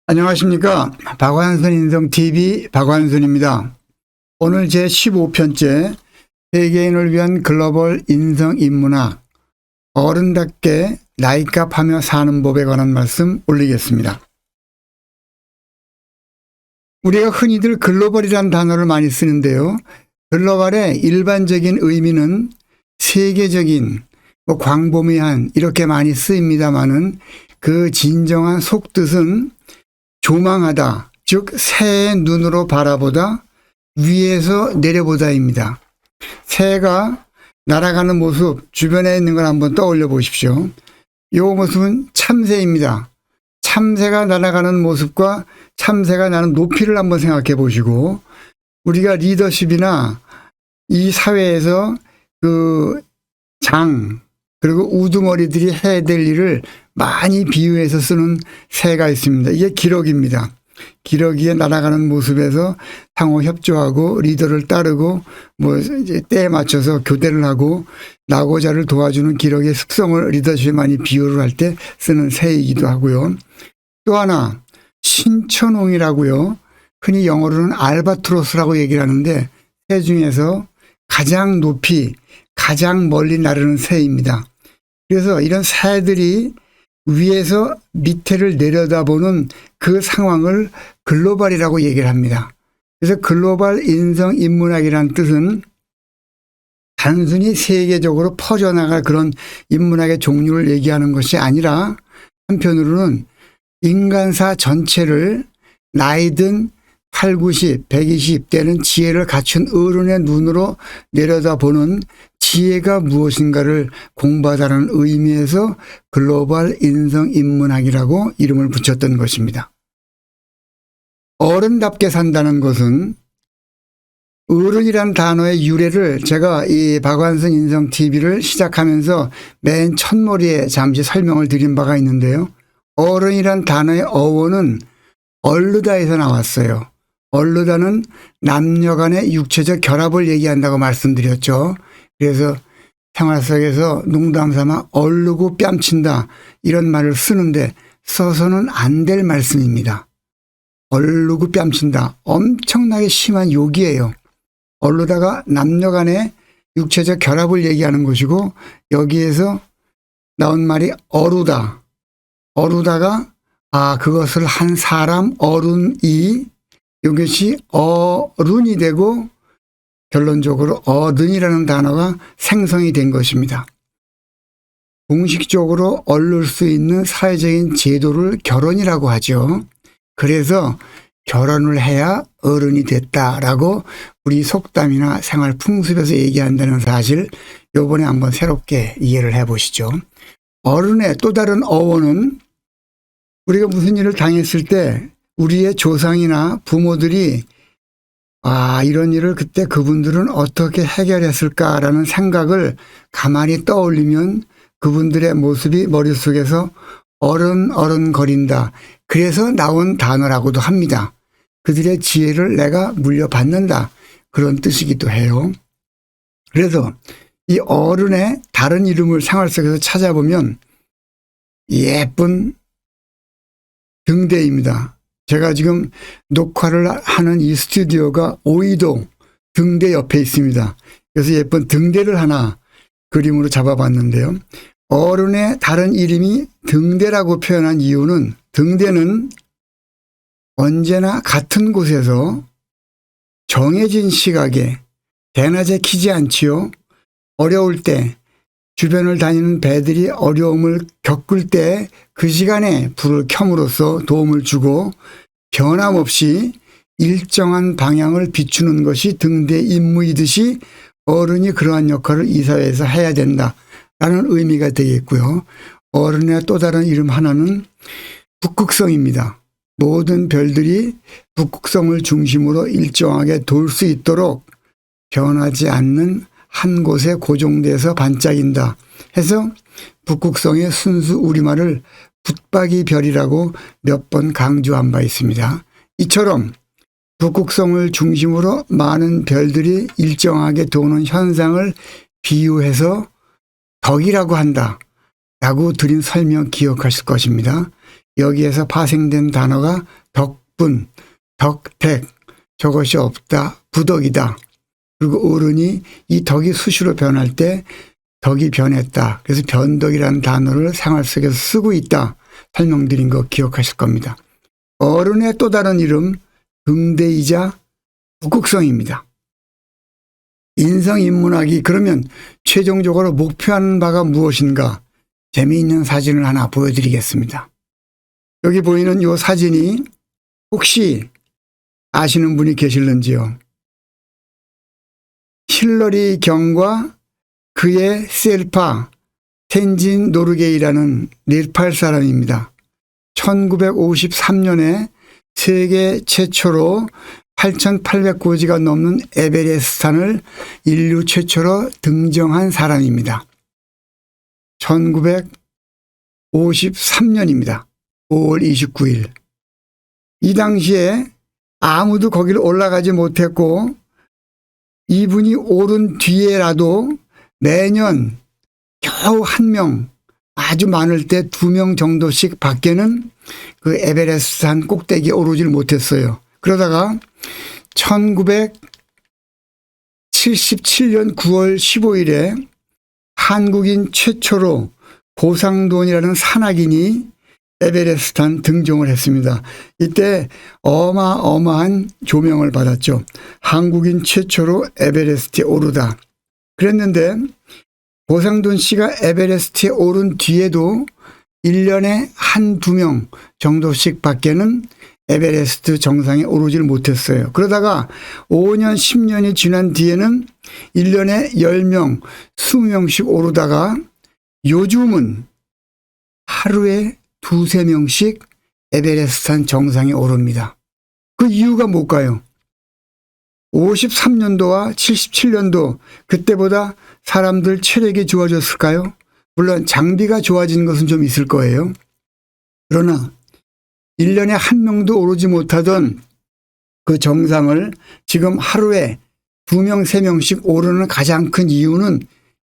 안녕하십니까. 박완선 인성TV 박완선입니다. 오늘 제 15편째 세계인을 위한 글로벌 인성인문학 어른답게 나이값하며 사는 법에 관한 말씀 올리겠습니다. 우리가 흔히들 글로벌이라는 단어를 많이 쓰는데요. 글로벌의 일반적인 의미는 세계적인, 광범위한 이렇게 많이 쓰입니다마는 그 진정한 속뜻은 조망하다, 즉 새의 눈으로 바라보다, 위에서 내려보다입니다. 새가 날아가는 모습, 주변에 있는 걸 한번 떠올려 보십시오. 이 모습은 참새입니다. 참새가 날아가는 모습과 참새가 나는 높이를 한번 생각해 보시고, 우리가 리더십이나 이 사회에서 그리고 우두머리들이 해야 될 일을 많이 비유해서 쓰는 새가 있습니다. 이게 기러기입니다. 기러기에 날아가는 모습에서 상호 협조하고 리더를 따르고 이제 때에 맞춰서 교대를 하고 나고자를 도와주는 기러기의 습성을 리더십에 많이 비유를 할 때 쓰는 새이기도 하고요. 또 하나 신천홍이라고요. 흔히 영어로는 알바트로스라고 얘기를 하는데 새 중에서 가장 높이 가장 멀리 나르는 새입니다. 그래서 이런 새들이 위에서 밑에를 내려다보는 그 상황을 글로벌이라고 얘기를 합니다. 그래서 글로벌 인성인문학이라는 뜻은 단순히 세계적으로 퍼져나갈 그런 인문학의 종류를 얘기하는 것이 아니라 한편으로는 인간사 전체를 나이든 8, 90, 120 대는 지혜를 갖춘 어른의 눈으로 내려다보는 지혜가 무엇인가를 공부하다는 의미에서 글로벌 인성인문학이라고 이름을 붙였던 것입니다. 어른답게 산다는 것은 어른이란 단어의 유래를 제가 이 박완선 인성TV를 시작하면서 맨 첫머리에 잠시 설명을 드린 바가 있는데요. 어른이란 단어의 어원은 얼르다에서 나왔어요. 얼르다는 남녀 간의 육체적 결합을 얘기한다고 말씀드렸죠. 그래서 생활 속에서 농담 삼아 얼르고 뺨친다 이런 말을 쓰는데 써서는 안 될 말씀입니다. 얼르고 뺨친다. 엄청나게 심한 욕이에요. 얼르다가 남녀 간의 육체적 결합을 얘기하는 것이고 여기에서 나온 말이 어루다. 어루다가 그것을 한 사람 어른이 이것이 어른이 되고 결론적으로 어른이라는 단어가 생성이 된 것입니다. 공식적으로 얼룰 수 있는 사회적인 제도를 결혼이라고 하죠. 그래서 결혼을 해야 어른이 됐다라고 우리 속담이나 생활 풍습에서 얘기한다는 사실 이번에 한번 새롭게 이해를 해보시죠. 어른의 또 다른 어원은 우리가 무슨 일을 당했을 때 우리의 조상이나 부모들이 이런 일을 그때 그분들은 어떻게 해결했을까라는 생각을 가만히 떠올리면 그분들의 모습이 머릿속에서 어른거린다. 그래서 나온 단어라고도 합니다. 그들의 지혜를 내가 물려받는다. 그런 뜻이기도 해요. 그래서 이 어른의 다른 이름을 생활 속에서 찾아보면 예쁜 등대입니다. 제가 지금 녹화를 하는 이 스튜디오가 오이도 등대 옆에 있습니다. 그래서 예쁜 등대를 하나 그림으로 잡아봤는데요. 어른의 다른 이름이 등대라고 표현한 이유는 등대는 언제나 같은 곳에서 정해진 시각에 대낮에 키지 않지요. 어려울 때 주변을 다니는 배들이 어려움을 겪을 때 그 시간에 불을 켬으로써 도움을 주고 변함없이 일정한 방향을 비추는 것이 등대 임무이듯이 어른이 그러한 역할을 이 사회에서 해야 된다라는 의미가 되겠고요. 어른의 또 다른 이름 하나는 북극성입니다. 모든 별들이 북극성을 중심으로 일정하게 돌 수 있도록 변하지 않는 한 곳에 고정돼서 반짝인다 해서 북극성의 순수 우리말을 붙박이 별이라고 몇 번 강조한 바 있습니다. 이처럼 북극성을 중심으로 많은 별들이 일정하게 도는 현상을 비유해서 덕이라고 한다 라고 드린 설명 기억하실 것입니다. 여기에서 파생된 단어가 덕분, 덕택, 저것이 없다, 부덕이다. 그리고 어른이 이 덕이 수시로 변할 때 덕이 변했다. 그래서 변덕이라는 단어를 생활 속에서 쓰고 있다. 설명드린 거 기억하실 겁니다. 어른의 또 다른 이름 등대이자 북극성입니다. 인성인문학이 그러면 최종적으로 목표하는 바가 무엇인가? 재미있는 사진을 하나 보여드리겠습니다. 여기 보이는 이 사진이 혹시 아시는 분이 계실는지요? 힐러리 경과 그의 셀파 텐진 노르게이라는 네팔 사람입니다. 1953년에 세계 최초로 8,800고지가 넘는 에베레스트산을 인류 최초로 등정한 사람입니다. 1953년입니다. 5월 29일. 이 당시에 아무도 거기를 올라가지 못했고 이분이 오른 뒤에라도 매년 겨우 1명, 아주 많을 때 2명 정도씩 밖에는 그 에베레스트산 꼭대기에 오르질 못했어요. 그러다가 1977년 9월 15일에 한국인 최초로 고상돈이라는 산악인이 에베레스트산 등정을 했습니다. 이때 어마어마한 조명을 받았죠. 한국인 최초로 에베레스트에 오르다. 그랬는데 고상돈 씨가 에베레스트에 오른 뒤에도 1년에 1~2명 정도씩 밖에는 에베레스트 정상에 오르질 못했어요. 그러다가 5년, 10년이 지난 뒤에는 1년에 10명, 20명씩 오르다가 요즘은 하루에 2~3명씩 에베레스트산 정상에 오릅니다. 그 이유가 뭘까요? 53년도와 77년도 그때보다 사람들 체력이 좋아졌을까요? 물론 장비가 좋아진 것은 좀 있을 거예요. 그러나 1년에 1명도 오르지 못하던 그 정상을 지금 하루에 2명, 3명씩 오르는 가장 큰 이유는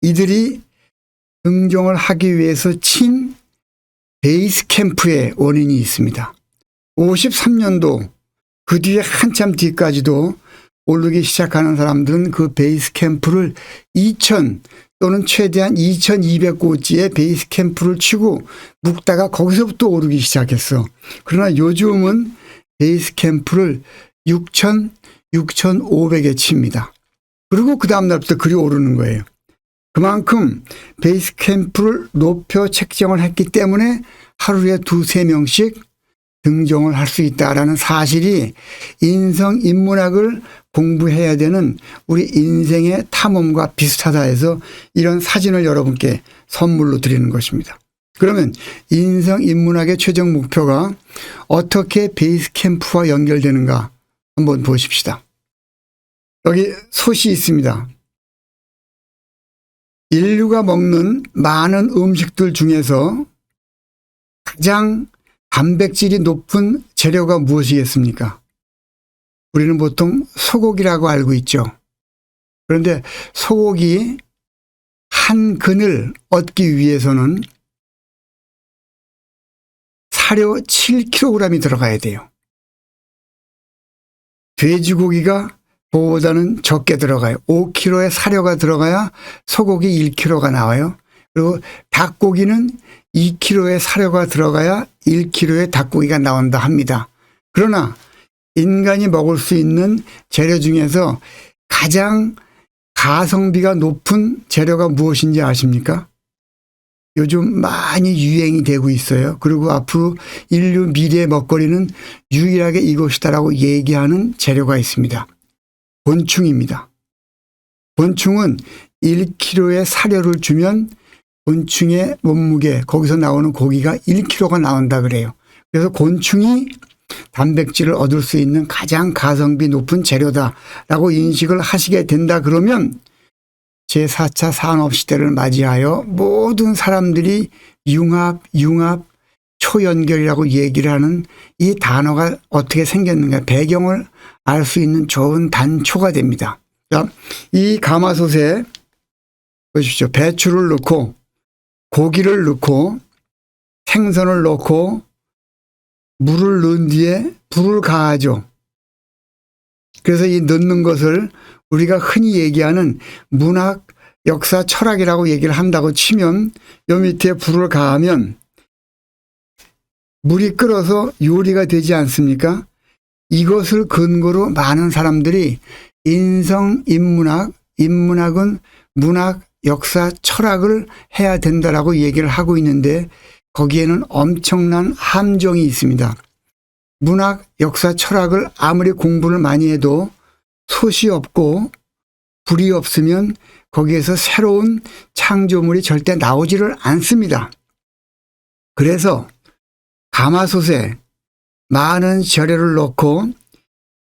이들이 등정을 하기 위해서 친 베이스 캠프의 원인이 있습니다. 53년도 그 뒤에 한참 뒤까지도 오르기 시작하는 사람들은 그 베이스 캠프를 2,000 또는 최대한 2,200고지의 베이스 캠프를 치고 묵다가 거기서부터 오르기 시작했어. 그러나 요즘은 베이스 캠프를 6,000, 6,500에 칩니다. 그리고 그 다음 날부터 그리 오르는 거예요. 그만큼 베이스 캠프를 높여 책정을 했기 때문에 하루에 2~3명씩 등정을 할 수 있다라는 사실이 인성인문학을 공부해야 되는 우리 인생의 탐험과 비슷하다 해서 이런 사진을 여러분께 선물로 드리는 것입니다. 그러면 인성인문학의 최종 목표가 어떻게 베이스 캠프와 연결되는가 한번 보십시다. 여기 솥이 있습니다. 인류가 먹는 많은 음식들 중에서 가장 단백질이 높은 재료가 무엇이겠습니까? 우리는 보통 소고기라고 알고 있죠. 그런데 소고기 한 근을 얻기 위해서는 사료 7kg이 들어가야 돼요. 돼지고기가 그거보다는 적게 들어가요. 5kg의 사료가 들어가야 소고기 1kg가 나와요. 그리고 닭고기는 2kg의 사료가 들어가야 1kg의 닭고기가 나온다 합니다. 그러나 인간이 먹을 수 있는 재료 중에서 가장 가성비가 높은 재료가 무엇인지 아십니까? 요즘 많이 유행이 되고 있어요. 그리고 앞으로 인류 미래의 먹거리는 유일하게 이것이다라고 얘기하는 재료가 있습니다. 곤충입니다. 곤충은 1kg의 사료를 주면 곤충의 몸무게, 거기서 나오는 고기가 1kg가 나온다 그래요. 그래서 곤충이 단백질을 얻을 수 있는 가장 가성비 높은 재료다라고 인식을 하시게 된다 그러면 제4차 산업시대를 맞이하여 모든 사람들이 융합, 초연결이라고 얘기를 하는 이 단어가 어떻게 생겼는가 배경을 알 수 있는 좋은 단초가 됩니다. 자, 이 가마솥에 보십시오. 배추를 넣고 고기를 넣고 생선을 넣고 물을 넣은 뒤에 불을 가하죠. 그래서 이 넣는 것을 우리가 흔히 얘기하는 문학, 역사, 철학이라고 얘기를 한다고 치면 요 밑에 불을 가하면 물이 끓어서 요리가 되지 않습니까? 이것을 근거로 많은 사람들이 인성, 인문학, 인문학은 문학, 역사, 철학을 해야 된다라고 얘기를 하고 있는데 거기에는 엄청난 함정이 있습니다. 문학, 역사, 철학을 아무리 공부를 많이 해도 솥이 없고 불이 없으면 거기에서 새로운 창조물이 절대 나오지를 않습니다. 그래서 가마솥에 많은 재료를 넣고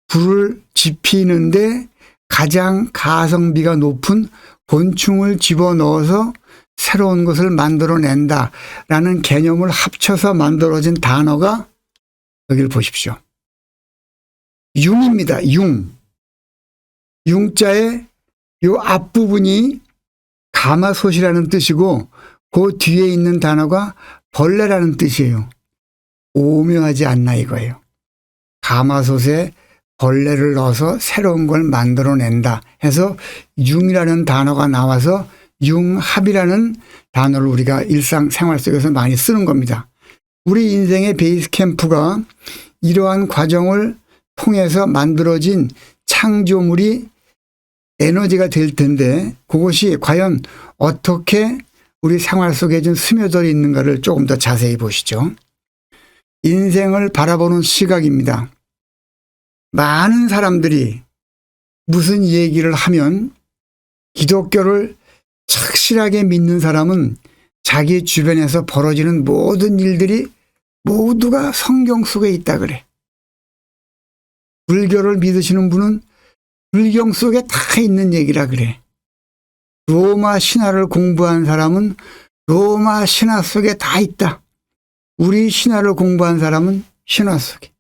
불을 지피는데 가장 가성비가 높은 곤충을 집어넣어서 새로운 것을 만들어낸다라는 개념을 합쳐서 만들어진 단어가 여기를 보십시오. 융입니다. 융. 융자의 요 앞부분이 가마솥이라는 뜻이고 그 뒤에 있는 단어가 벌레라는 뜻이에요. 오묘하지 않나 이거예요. 가마솥에 벌레를 넣어서 새로운 걸 만들어낸다 해서 융이라는 단어가 나와서 융합이라는 단어를 우리가 일상생활 속에서 많이 쓰는 겁니다. 우리 인생의 베이스 캠프가 이러한 과정을 통해서 만들어진 창조물이 에너지가 될 텐데 그것이 과연 어떻게 우리 생활 속에 좀 스며들어 있는가를 조금 더 자세히 보시죠. 인생을 바라보는 시각입니다. 많은 사람들이 무슨 얘기를 하면 기독교를 착실하게 믿는 사람은 자기 주변에서 벌어지는 모든 일들이 모두가 성경 속에 있다 그래. 불교를 믿으시는 분은 불경 속에 다 있는 얘기라 그래. 로마 신화를 공부한 사람은 로마 신화 속에 다 있다. 우리 신화를 공부한 사람은 신화 속에.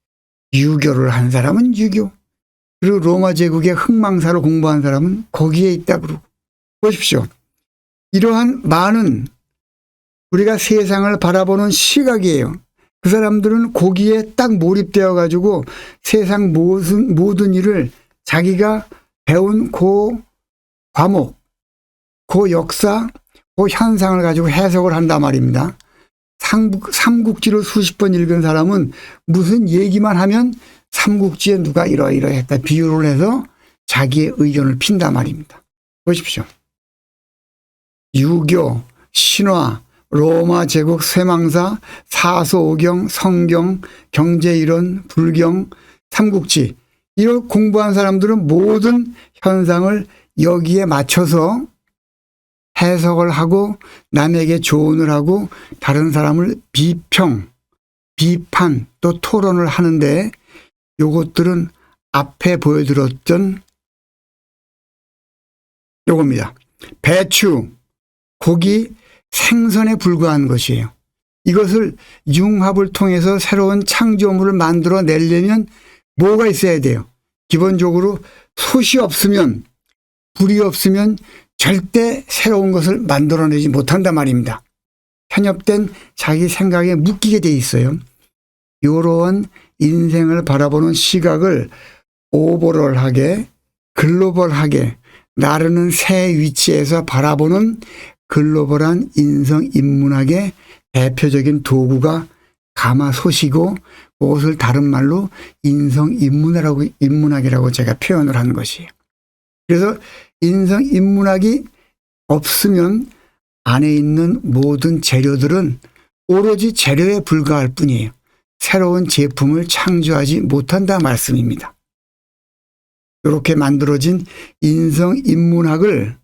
유교를 한 사람은 유교. 그리고 로마 제국의 흑망사를 공부한 사람은 거기에 있다 그러고. 보십시오. 이러한 많은 우리가 세상을 바라보는 시각이에요. 그 사람들은 거기에 딱 몰입되어 가지고 세상 모든 일을 자기가 배운 그 과목, 그 역사, 그 현상을 가지고 해석을 한단 말입니다. 삼국지를 수십 번 읽은 사람은 무슨 얘기만 하면 삼국지에 누가 이러이러했다 비유를 해서 자기의 의견을 핀단 말입니다. 보십시오. 유교, 신화, 로마 제국 쇠망사, 사소오경, 성경, 경제이론, 불경, 삼국지 이걸 공부한 사람들은 모든 현상을 여기에 맞춰서 해석을 하고 남에게 조언을 하고 다른 사람을 비평, 비판 또 토론을 하는데 요것들은 앞에 보여드렸던 요겁니다. 배추, 고기, 생선에 불과한 것이에요. 이것을 융합을 통해서 새로운 창조물을 만들어 내려면 뭐가 있어야 돼요? 기본적으로 솥이 없으면 불이 없으면 절대 새로운 것을 만들어내지 못한단 말입니다. 편협된 자기 생각에 묶이게 돼 있어요. 이러한 인생을 바라보는 시각을 오버럴하게 글로벌하게 나르는 새 위치에서 바라보는 글로벌한 인성 인문학의 대표적인 도구가 가마솥이고 그것을 다른 말로 인성 인문학이라고 제가 표현을 한 것이에요. 그래서 인성 인문학이 없으면 안에 있는 모든 재료들은 오로지 재료에 불과할 뿐이에요. 새로운 제품을 창조하지 못한다 말씀입니다. 이렇게 만들어진 인성 인문학을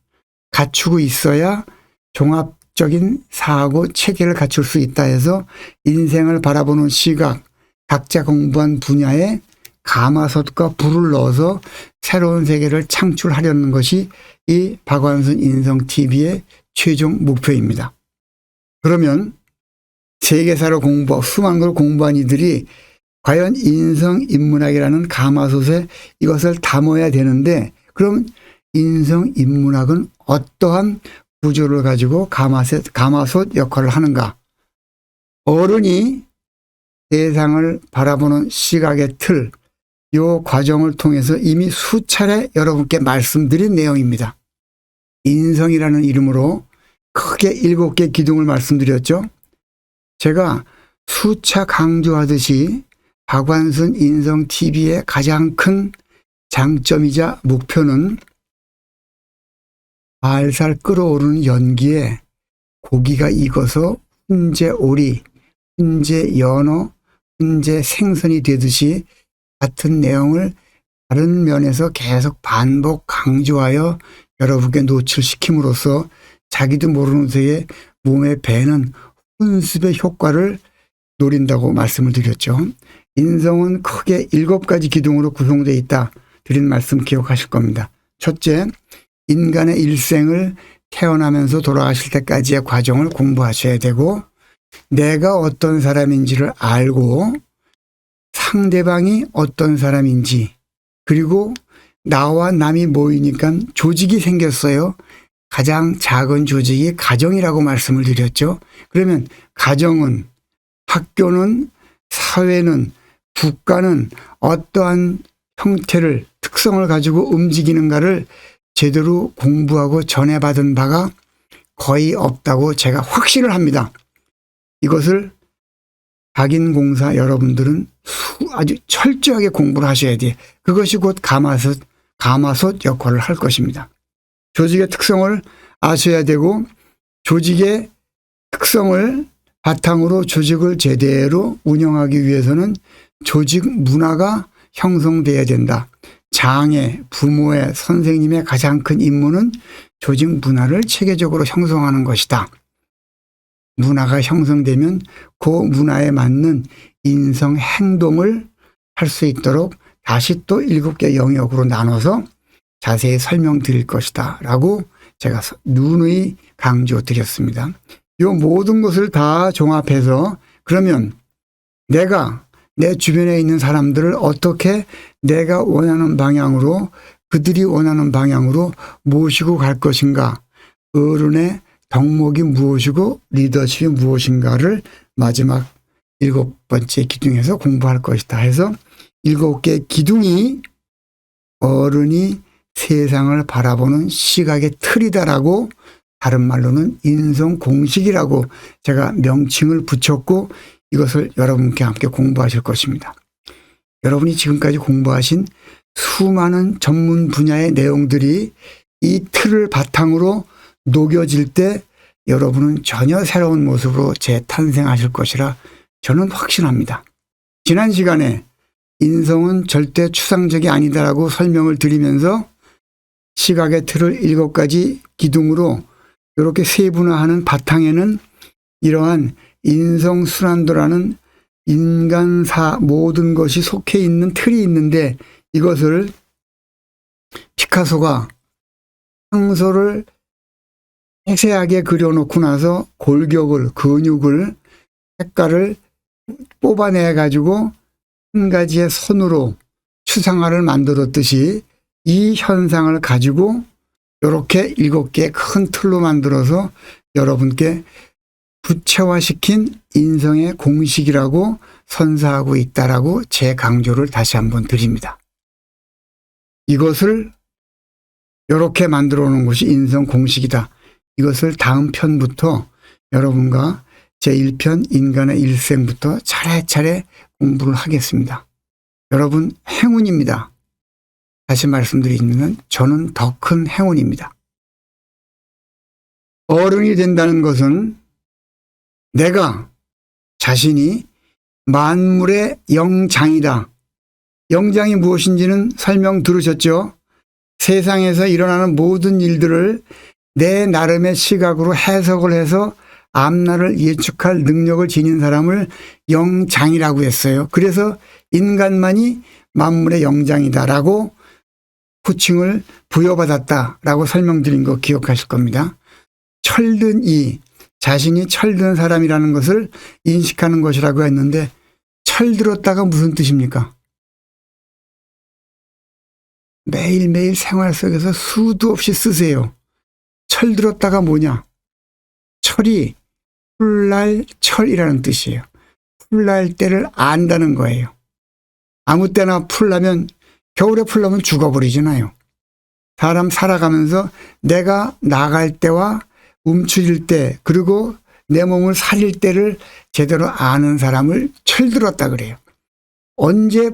갖추고 있어야 종합적인 사고 체계를 갖출 수 있다 해서 인생을 바라보는 시각, 각자 공부한 분야에 가마솥과 불을 넣어서 새로운 세계를 창출하려는 것이 이 박완순 인성TV의 최종 목표입니다. 그러면 세계사를 수많은 걸 공부한 이들이 과연 인성인문학이라는 가마솥에 이것을 담아야 되는데 그럼 인성인문학은 어떠한 구조를 가지고 가마솥 역할을 하는가? 어른이 세상을 바라보는 시각의 틀, 이 과정을 통해서 이미 수차례 여러분께 말씀드린 내용입니다. 인성이라는 이름으로 크게 7개 기둥을 말씀드렸죠. 제가 수차 강조하듯이 박완순 인성TV의 가장 큰 장점이자 목표는 살살 끓어오르는 연기에 고기가 익어서 훈제 오리, 훈제 연어, 훈제 생선이 되듯이 같은 내용을 다른 면에서 계속 반복 강조하여 여러분께 노출시킴으로써 자기도 모르는 새에 몸에 배는 훈습의 효과를 노린다고 말씀을 드렸죠. 인성은 크게 7가지 기둥으로 구성되어 있다 드린 말씀 기억하실 겁니다. 첫째, 인간의 일생을 태어나면서 돌아가실 때까지의 과정을 공부하셔야 되고, 내가 어떤 사람인지를 알고 상대방이 어떤 사람인지, 그리고 나와 남이 모이니까 조직이 생겼어요. 가장 작은 조직이 가정이라고 말씀을 드렸죠. 그러면 가정은, 학교는, 사회는, 국가는 어떠한 형태를, 특성을 가지고 움직이는가를 제대로 공부하고 전해받은 바가 거의 없다고 제가 확신을 합니다. 이것을 각인공사 여러분들은 아주 철저하게 공부를 하셔야 돼요. 그것이 곧 가마솥 역할을 할 것입니다. 조직의 특성을 아셔야 되고, 조직의 특성을 바탕으로 조직을 제대로 운영하기 위해서는 조직 문화가 형성돼야 된다. 장애, 부모의, 선생님의 가장 큰 임무는 조직 문화를 체계적으로 형성하는 것이다. 문화가 형성되면 그 문화에 맞는 인성 행동을 할 수 있도록 다시 또 7개 영역으로 나눠서 자세히 설명드릴 것이다 라고 제가 누누이 강조드렸습니다. 이 모든 것을 다 종합해서 그러면 내가 내 주변에 있는 사람들을 어떻게 내가 원하는 방향으로, 그들이 원하는 방향으로 모시고 갈 것인가, 어른의 덕목이 무엇이고 리더십이 무엇인가를 마지막 7번째 기둥에서 공부할 것이다 해서 7개 기둥이 어른이 세상을 바라보는 시각의 틀이다라고, 다른 말로는 인성 공식이라고 제가 명칭을 붙였고, 이것을 여러분께 함께 공부하실 것입니다. 여러분이 지금까지 공부하신 수많은 전문 분야의 내용들이 이 틀을 바탕으로 녹여질 때 여러분은 전혀 새로운 모습으로 재탄생하실 것이라 저는 확신합니다. 지난 시간에 인성은 절대 추상적이 아니다라고 설명을 드리면서 시각의 틀을 7가지 기둥으로 이렇게 세분화하는 바탕에는 이러한 인성순환도라는 인간사 모든 것이 속해 있는 틀이 있는데, 이것을 피카소가 황소를 세세하게 그려놓고 나서 골격을, 근육을, 색깔을 뽑아내 가지고 한 가지의 선으로 추상화를 만들었듯이 이 현상을 가지고 이렇게 7개의 큰 틀로 만들어서 여러분께 구체화시킨 인성의 공식이라고 선사하고 있다라고 재강조를 다시 한번 드립니다. 이것을 이렇게 만들어 놓은 것이 인성 공식이다. 이것을 다음 편부터 여러분과 제1편 인간의 일생부터 차례차례 공부를 하겠습니다. 여러분 행운입니다. 다시 말씀드리면 저는 더 큰 행운입니다. 어른이 된다는 것은 내가 자신이 만물의 영장이다. 영장이 무엇인지는 설명 들으셨죠? 세상에서 일어나는 모든 일들을 내 나름의 시각으로 해석을 해서 앞날을 예측할 능력을 지닌 사람을 영장이라고 했어요. 그래서 인간만이 만물의 영장이다라고 호칭을 부여받았다라고 설명드린 거 기억하실 겁니다. 철든 자신이 철든 사람이라는 것을 인식하는 것이라고 했는데, 철들었다가 무슨 뜻입니까? 매일매일 생활 속에서 수도 없이 쓰세요. 철들었다가 뭐냐? 철이 훌날 철이라는 뜻이에요. 풀날 때를 안다는 거예요. 아무 때나 풀라면, 겨울에 풀라면 죽어버리잖아요. 사람 살아가면서 내가 나갈 때와 움츠릴 때, 그리고 내 몸을 살릴 때를 제대로 아는 사람을 철들었다 그래요. 언제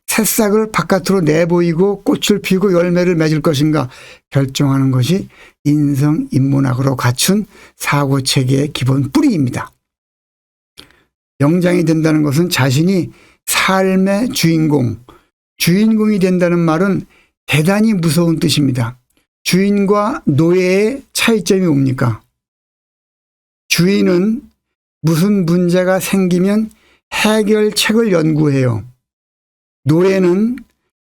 새싹을 바깥으로 내보이고 꽃을 피우고 열매를 맺을 것인가 결정하는 것이 인성인문학으로 갖춘 사고체계의 기본 뿌리입니다. 영장이 된다는 것은 자신이 삶의 주인공이 된다는 말은 대단히 무서운 뜻입니다. 주인과 노예의 차이점이 뭡니까? 주인은 무슨 문제가 생기면 해결책을 연구해요. 노예는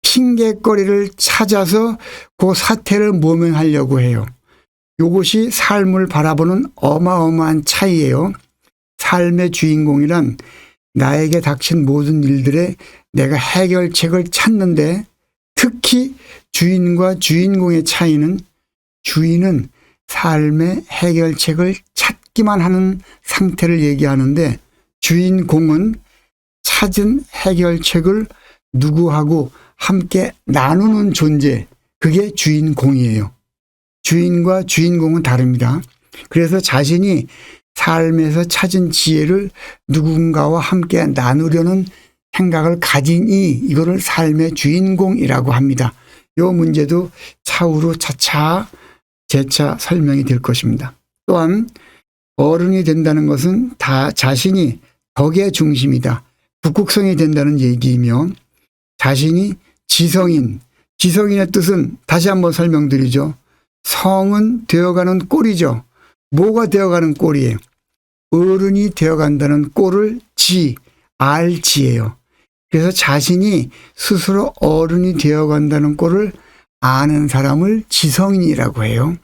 핑계거리를 찾아서 그 사태를 모면하려고 해요. 이것이 삶을 바라보는 어마어마한 차이예요. 삶의 주인공이란 나에게 닥친 모든 일들에 내가 해결책을 찾는데, 특히 주인과 주인공의 차이는 주인은 삶의 해결책을 찾기만 하는 상태를 얘기하는데, 주인공은 찾은 해결책을 누구하고 함께 나누는 존재, 그게 주인공이에요. 주인과 주인공은 다릅니다. 그래서 자신이 삶에서 찾은 지혜를 누군가와 함께 나누려는 생각을 가지니 이거를 삶의 주인공이라고 합니다. 이 문제도 차후로 재차 설명이 될 것입니다. 또한 어른이 된다는 것은 다 자신이 덕의 중심이다, 북극성이 된다는 얘기이며, 자신이 지성인의 뜻은 다시 한번 설명드리죠. 성은 되어가는 꼴이죠. 뭐가 되어가는 꼴이에요? 어른이 되어간다는 꼴을 알지예요. 그래서 자신이 스스로 어른이 되어간다는 꼴을 아는 사람을 지성인이라고 해요.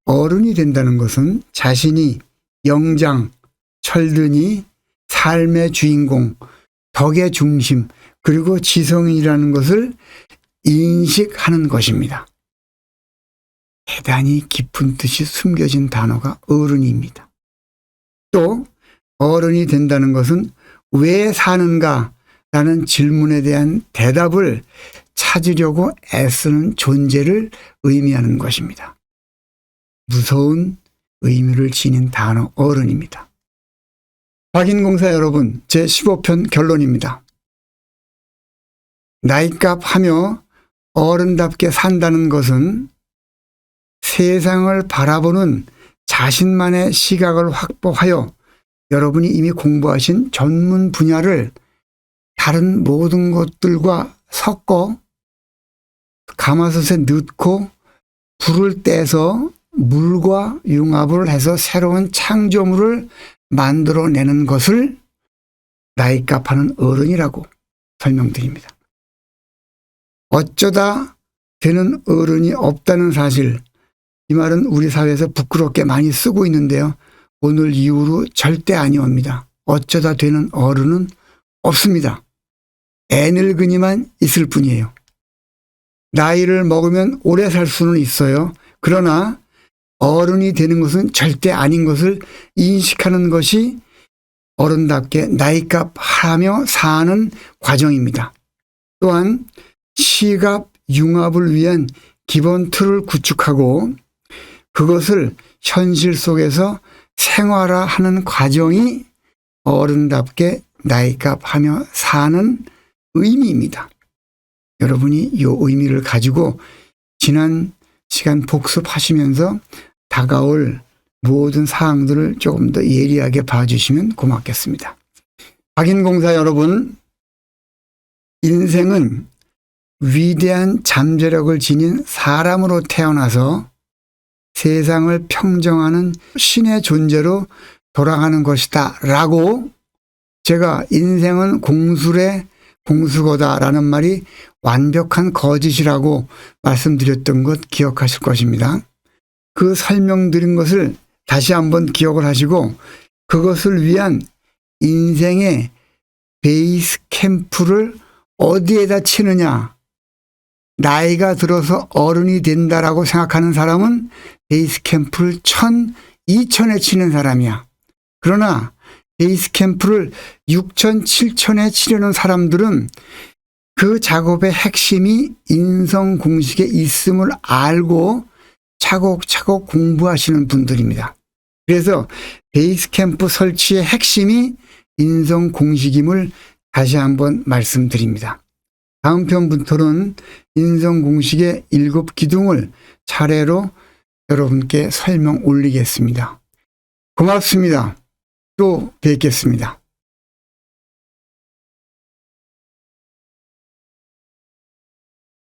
어른이 된다는 것은 자신이 영장, 철든이 삶의 주인공, 덕의 중심, 그리고 지성인이라는 것을 인식하는 것입니다. 대단히 깊은 뜻이 숨겨진 단어가 어른입니다. 또 어른이 된다는 것은 왜 사는가 라는 질문에 대한 대답을 찾으려고 애쓰는 존재를 의미하는 것입니다. 무서운 의미를 지닌 단어 어른입니다. 박인공사 여러분, 제15편 결론입니다. 나이값하며 어른답게 산다는 것은 세상을 바라보는 자신만의 시각을 확보하여 여러분이 이미 공부하신 전문 분야를 다른 모든 것들과 섞어 가마솥에 넣고 불을 떼서 물과 융합을 해서 새로운 창조물을 만들어내는 것을 나이값하는 어른이라고 설명드립니다. 어쩌다 되는 어른이 없다는 사실, 이 말은 우리 사회에서 부끄럽게 많이 쓰고 있는데요. 오늘 이후로 절대 아니옵니다. 어쩌다 되는 어른은 없습니다. 애늙은이만 있을 뿐이에요. 나이를 먹으면 오래 살 수는 있어요. 그러나 어른이 되는 것은 절대 아닌 것을 인식하는 것이 어른답게 나이값하며 사는 과정입니다. 또한 시갑 융합을 위한 기본 틀을 구축하고 그것을 현실 속에서 생활화하는 과정이 어른답게 나이값하며 사는 의미입니다. 여러분이 이 의미를 가지고 지난 시간 복습하시면서 다가올 모든 사항들을 조금 더 예리하게 봐주시면 고맙겠습니다. 박인공사 여러분, 인생은 위대한 잠재력을 지닌 사람으로 태어나서 세상을 평정하는 신의 존재로 돌아가는 것이다 라고, 제가 인생은 공수거다라는 말이 완벽한 거짓이라고 말씀드렸던 것 기억하실 것입니다. 그 설명드린 것을 다시 한번 기억을 하시고 그것을 위한 인생의 베이스 캠프를 어디에다 치느냐. 나이가 들어서 어른이 된다라고 생각하는 사람은 베이스 캠프를 1000, 2000에 치는 사람이야. 그러나 베이스 캠프를 6천, 7천에 치려는 사람들은 그 작업의 핵심이 인성 공식에 있음을 알고 차곡차곡 공부하시는 분들입니다. 그래서 베이스 캠프 설치의 핵심이 인성 공식임을 다시 한번 말씀드립니다. 다음 편부터는 인성 공식의 7기둥을 차례로 여러분께 설명 올리겠습니다. 고맙습니다. 또 뵙겠습니다.